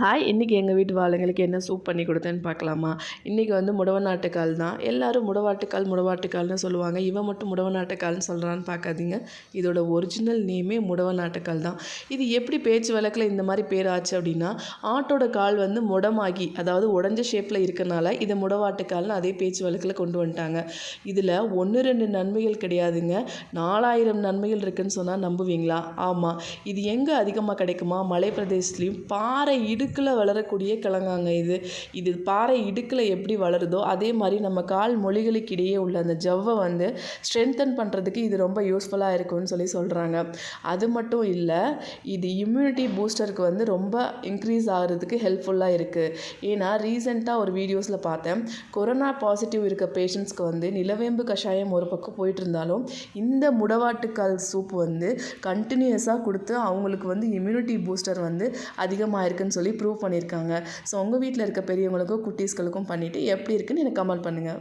Hi, இன்றைக்கி எங்கள் வீட்டு ஆளுங்களுக்கு என்ன சூப் பண்ணி கொடுத்தேன்னு பார்க்கலாமா? இன்றைக்கி வந்து முடவனாட்டுக்கால் தான். எல்லோரும் முடவாட்டுக்கால்னு சொல்லுவாங்க. இவன் மட்டும் முடவனாட்டுக்கால்னு சொல்கிறான்னு பார்க்காதீங்க. இதோட ஒரிஜினல் நேமே முடவனாட்டுக்கால் தான். இது எப்படி பேச்சு வழக்கில் இந்த மாதிரி பேர் ஆச்சு அப்படின்னா, ஆட்டோட கால் வந்து முடமாகி, அதாவது உடஞ்ச ஷேப்பில் இருக்கனால இதை முடவாட்டுக்கால்னு அதே பேச்சு வழக்கில் கொண்டு வந்துட்டாங்க. இதில் 1 2 நன்மைகள் கிடையாதுங்க, 4000 நன்மைகள் இருக்குதுன்னு சொன்னால் நம்புவீங்களா? ஆமாம். இது எங்கே அதிகமாக கிடைக்குமா? மலை பிரதேசத்துலேயும் பாறை இடுக்கில் வளரக்கூடிய கிழங்காங்க இது. இது பாறை இடுக்கில் எப்படி வளருதோ அதே மாதிரி நம்ம கால் மொழிகளுக்கு இடையே உள்ள அந்த ஜவ்வை வந்து ஸ்ட்ரென்தன் பண்ணுறதுக்கு இது ரொம்ப யூஸ்ஃபுல்லாக இருக்கும்னு சொல்கிறாங்க. அது மட்டும் இல்லை, இது இம்யூனிட்டி பூஸ்டருக்கு வந்து ரொம்ப இன்க்ரீஸ் ஆகிறதுக்கு ஹெல்ப்ஃபுல்லாக இருக்குது. ஏன்னா ரீசெண்டாக ஒரு வீடியோஸில் பார்த்தேன், கொரோனா பாசிட்டிவ் இருக்க பேஷண்ட்ஸ்க்கு வந்து நிலவேம்பு கஷாயம் ஒரு பக்கம் போயிட்டு இருந்தாலும் இந்த முடவாட்டுக்கால் சூப் வந்து கண்டினியூஸாக கொடுத்து அவங்களுக்கு வந்து இம்யூனிட்டி பூஸ்டர் வந்து அதிகமாக இருக்குன்னு சொல்லி ப்ரூவ் பண்ணியிருக்காங்க. ஸோ உங்கள் வீட்டில் இருக்க பெரியவங்களுக்கும் குட்டீஸ்களுக்கும் பண்ணிவிட்டு எப்படி இருக்குன்னு எனக்கு கமெண்ட் பண்ணுங்கள்.